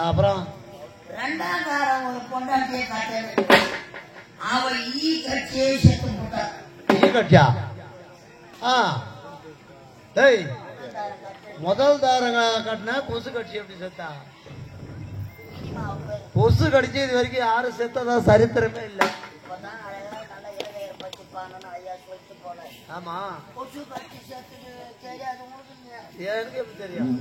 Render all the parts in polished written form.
அப்புறம் ரெண்டாம் காரம் ஒரு பொண்டாட்டியை காட்டேன் அவ ஈ கட்சியை செத்து போட்டா. ஈ கட்சியா? டேய் முதல் தாரங்க கட்டினா கொசு கட்சி எப்படி செத்தா? கொசு கடிச்சு இது வரைக்கும் யாரும் செத்ததா சரித்திரமே இல்லை. ஆமா கொசு கட்சி செத்து தெரியாது எனக்கு எப்படி தெரியும்?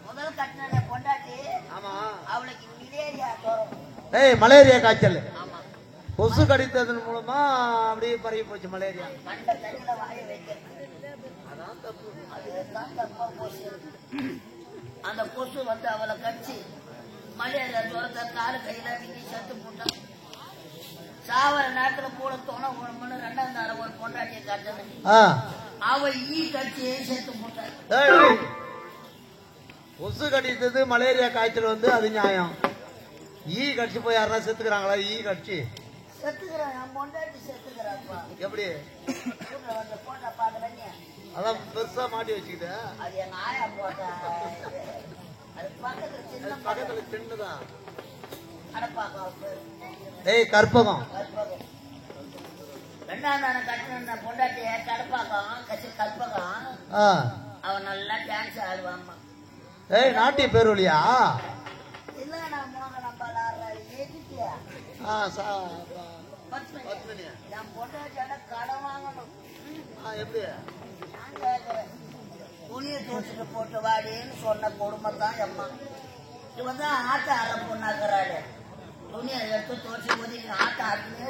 முதல் கட்டின பொண்டாட்டி ஆமா அவளுக்கு மலேரியா தோறும். ஏய் மலேரியா காய்ச்சல் கொசு கடித்ததன் மூலமா அப்படியே பரவி போச்சு மலேரியா. கண்ட தண்ணியில வாய வைக்கிறது அதான் தப்பு. அதுதான் தப்பா கொசு. அந்த கொசு வந்து அவளை கடிச்சு மலேரியா தோறத்தை காலு கையில வீங்கி செத்து போட்டான். சாவர நேரத்துல கூட தோண போனோம்னு ரெண்டாம் தாரம் ஒரு பொண்டாட்டியை காட்டணும். அவ ஈ கட்சியை செத்து போட்டான். கொசு கடித்தது மலேரியா காய்ச்சல் வந்து அது நியாயம். ஈ கட்சி போய் யாரா செத்துக்கிறாங்களா? ஈ கட்சி செத்துக்கிறான். பொண்டாட்டி செத்துக்கிறாப்பா. எப்படி? போட்டா பாக்குறேன். அதான் பெருசா மாட்டி வச்சுக்கிட்ட. அது எங்க ஆயா போட்டா. அது பக்கத்துல சின்னதான். டேய் கற்பகம். ரெண்டாம் தானம் கட்டின பொண்டாட்டிய கடப்பாக்கம் கட்சி கற்பகம். அவன் நல்லா டான்ஸ் ஆடுவாம்மா. ஏய் நாட்டிய பேருலியா? இல்ல நான் மோகன் நம்பால என் பொண்டாட்டியால கடன் வாங்கணும். எப்படி? துணியை தோச்சிட்டு போட்டு வாடின்னு சொன்ன கொடுமை தான் எம்மா. இவன் தான் ஆட்ட ஆட பொண்ணாக்குறாரு. துணியை எடுத்து தோச்சி போது ஆட்ட ஆடுமே.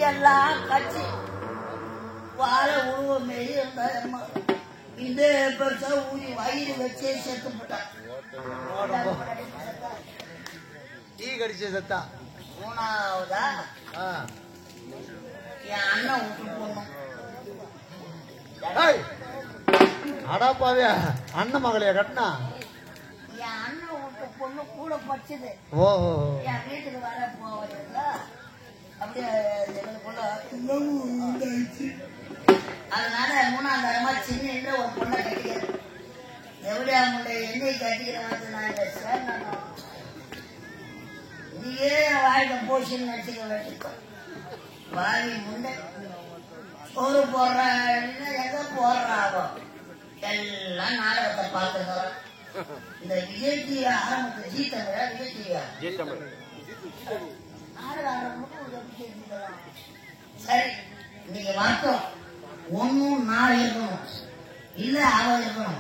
எல்லாம் கட்சி வாழை உருவ மாரி இருந்தா இந்த பெருசா ஊதி வயிறு வச்சே செத்து போட்டான். டீ கடிச்ச செத்தா. மூணாவதா என் அண்ணன் விட்டு போடணும். அடாப்பாவே அண்ணன் மகளையா கட்டினா? என் அண்ணன் விட்டு பொண்ணு கூட படிச்சது. ஓஹோ. என் வீட்டுக்கு வர போவதுல அப்படியே எங்களுக்குள்ள அதனால மூணாம் தரமா சின்ன ஒரு பொண்ணை கட்டிக்கிறேன். எப்படி அவங்களுடைய எண்ணெய் கட்டிக்கிறேன் நாங்க சேர்ந்தோம். நீயே வாழ்க்கை போஷன் நினைச்சுக்க வேண்டியிருக்கோம். வாங்கி முண்டை சோறு போடுற எங்க போடுறாவோ எல்லாம் நாடகத்தை பார்த்துக்கிறோம். இந்த விஜய் டிவி ஆரம்பித்த ஜி தமிழா விஜய் டிவியா நாடகம் ஆரம்பிச்சு சரி நீங்க வார்த்தோம் ஒன்னும் நான் இருக்கணும் இல்ல அவ இருக்கணும்.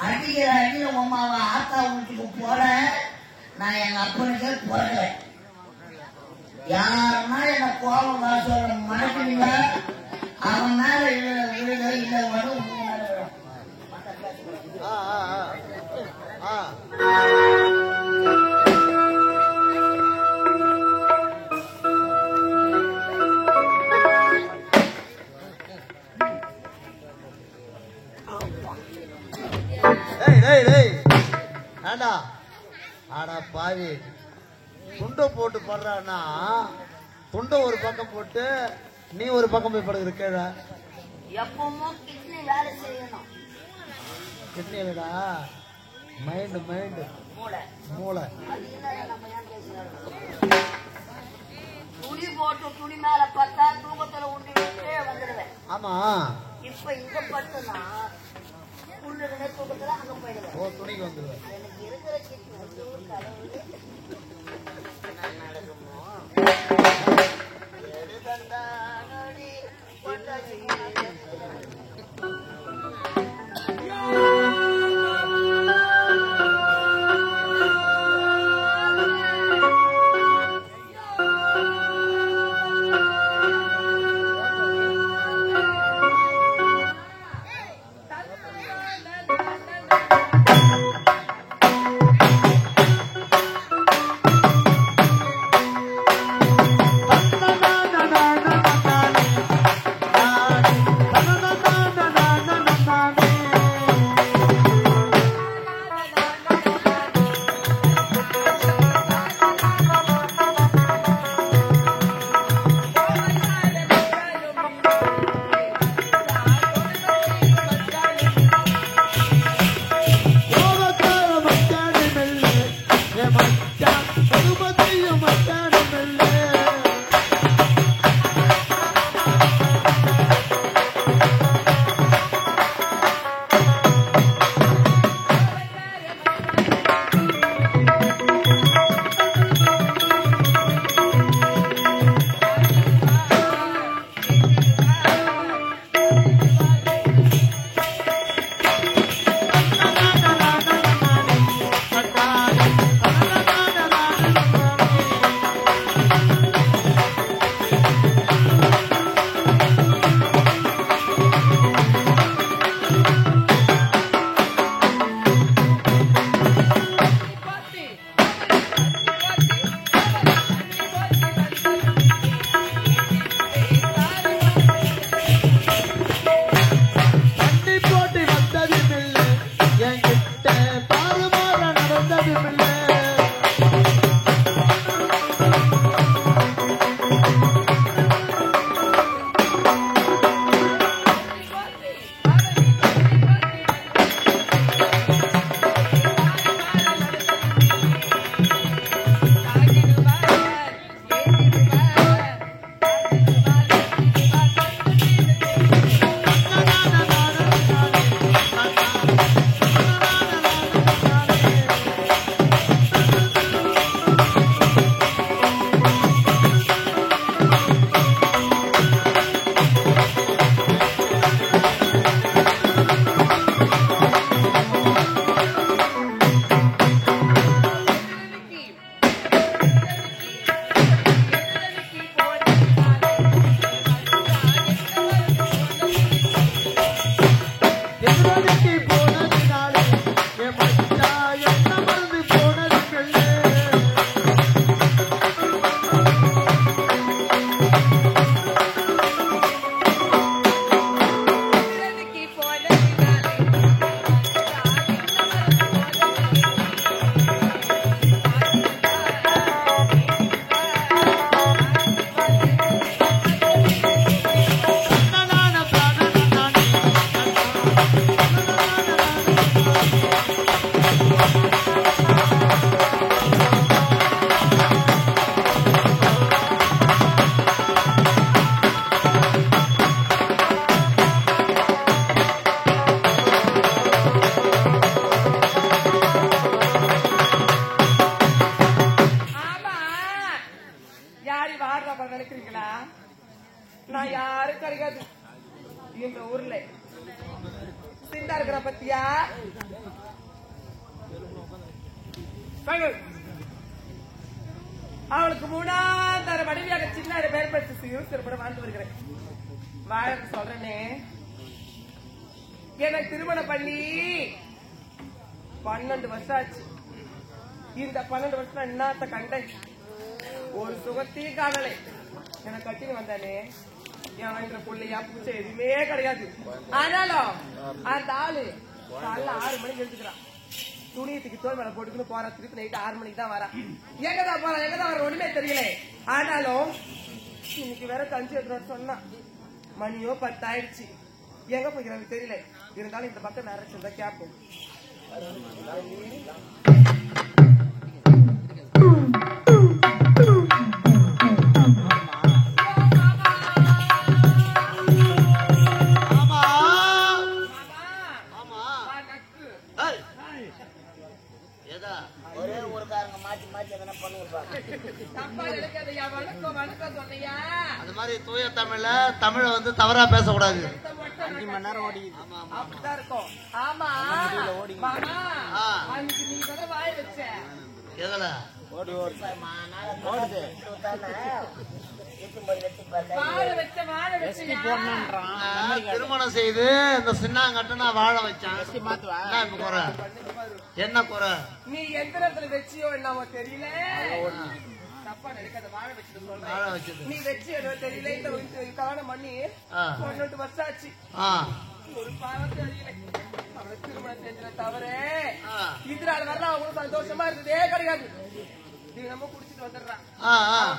அடிக்கிற அடியில உமாவ ஆத்தா வீட்டுக்கு போற நான் எங்க அப்பனுக்கே பிறக்கல. யாருன்னா என்ன கோபம் வர சொல்ற மறக்கிறீங்க அவன் மேல விழுத இல்ல வரும். ஆடா பாவி துண்டை போட்டு படுறான்னா துண்டை ஒரு பக்கம் போட்டு நீ ஒரு பக்கம் போய் படுகிற கீழ. எப்பவும் கிட்னி வேலை செய்யணும். கிட்னி விடா மைண்ட் மூளை. துணி போட்டு துணி மேல பார்த்தா தூக்கத்துல உண்டி விட்டு வந்துடுவேன். ஆமா இப்ப இங்க பட்டுனா உள்ளுக்குனே தூக்கத்துல அங்க போயிடுவேன். ஓ துணிக்கு வந்துடுவேன். எனக்கு இருக்கிற கிட்னி கடவுளே நடக்குமோ எடுதந்தானடி கொண்டாடி வியாபாரம் நினைக்கிறீங்களா? நான் யாரும் கிடைக்காது இந்த ஊர்ல. சிந்தா இருக்கிற பத்தியா அவளுக்கு 3ஆம் தர மனைவியாக சின்ன பேர் பற்றி சிறுபட வாழ்ந்து வருகிறேன். வாழ சொல்றேனே, எனக்கு திருமணம் பண்ணி 12 வருஷம் ஆச்சு. இந்த 12 வருஷம் என்னத்த கண்டேன்? ஒரு சுகத்தையும் காணலை. எனக்கு கட்டின்னு வந்தானே, என் வயிற்றுல புள்ளையா பூச்சை எதுவுமே கிடையாது. ஆனாலும் அந்த ஆளு காலைல 6 மணிக்கு எழுதுக்கிறான். துணியத்துக்கு தோல் மேல போட்டுக்கிட்டு போற, திருப்பி நைட்டு 6 மணிக்கு தான் வரா. எங்கதான் போறான், எங்கதான் வர ஒண்ணுமே தெரியல. ஆனாலும் இன்னைக்கு வேற கஞ்சி எடுத்து சொன்னா மணியோ 10 ஆயிடுச்சு. எங்க போய்க்கிறாங்க தெரியல. இருந்தாலும் இந்த பக்கம் நிறைய சின்ன கேப்போம். ஒரே ஊருக்காரங்க மாத்தி மாத்தி எதனா பண்ணுவாங்க. அது மாதிரி தூய தமிழ வந்து தவறா பேசக்கூடாது. 5 மணி நேரம் ஓடி அப்படிதான் இருக்கும். ஆமா மாமா, அன்னைக்கு நீ தானே வாய வச்ச. எதுல ஓடுது வாழ வச்ச வாழ வச்ச திருமணம் செய்து இந்த சின்னாங்கட்ட நான் வாழ வச்சேன். என்ன குறை? என்ன குறை? நீ எந்த இடத்துல வச்சியோ என்னவோ தெரியல. தப்பா நினைக்காத, வாழ வச்சது சொல்றேன். வாழ வச்சது நீ வச்சு என்ன தெரியல. இந்த கல்யாணம் பண்ணி 12 வருஷம் ஆச்சு. ஒரு பாவம் தெரியல. அவளை திருமணம் செஞ்ச தவிர இதனால வரலாம் அவங்களும் சந்தோஷமா இருந்ததே கிடையாது. தினமும் குடிச்சிட்டு வந்துடுறான்.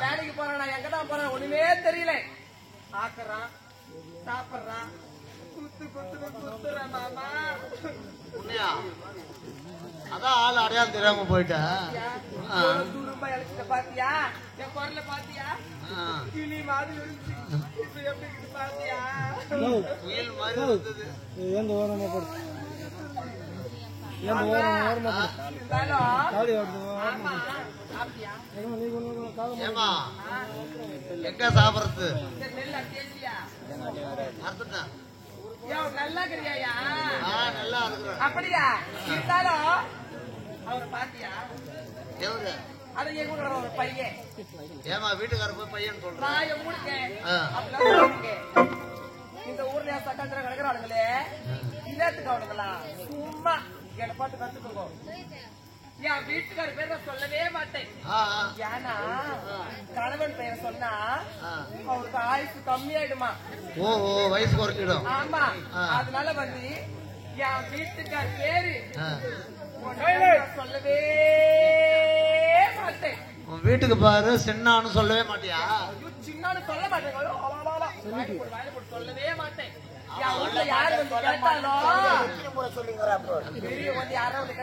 வேலைக்கு போறான், எங்கதான் போறான் ஒண்ணுமே தெரியல. ஆக்குறான், சாப்பிடுறான், குத்துறான் மாமா. உண்மையா? அதான் ஆள் அடையாளம் தெரியாம போயிட்டேன். ரூபாய் அழைச்சிட்ட பாத்தியா? என் குரல பாத்தியா? கிளி மாதிரி இருந்துச்சு. இப்ப எப்படி இருக்கு பாத்தியா? புயல் மாதிரி இருந்தது. ஏமா எங்க சாப்பிடுறது? அறுத்துட்டேன். நல்லா இருக்கிறியா? நல்லா இருக்கிறேன். அப்படியா? இருந்தாலும் அவரை பாத்தியா? எவரு? அதை எங்க ஒரு பையன். ஏமா வீட்டுக்கார போய் பையன் சொல்றேன். இந்த ஊர்ல சட்டத்திர கிடக்குறானுங்களே, இன்னத்துக்கு அவனுங்களா சும்மா என்ன பார்த்து கத்துக்கோ. என் வீட்டுக்கார பேர சொல்லவே மாட்டேன். ஏன்னா கணவன் பெயரை சொன்னா அவருக்கு ஆயுசு கம்மியாயிடுமா. ஓ வயசு குறைஞ்சிடும். ஆமா, அதனால வந்து என் வீட்டுக்கார பேரு சொல்லவே மாட்டேன். உன் வீட்டுக்கு பாரு சின்னான்னு சொல்லவே மாட்டியா? சின்னான்னு சொல்ல மாட்டேன். சொல்லவே மாட்டேன். யாரு வந்து கேட்டாலும் பெரிய வந்து யாரும் வந்து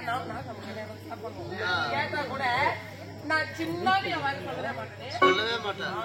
கேட்டா கூட நான் சின்ன சொல்லவே மாட்டேன். சொல்லவே மாட்டேன்.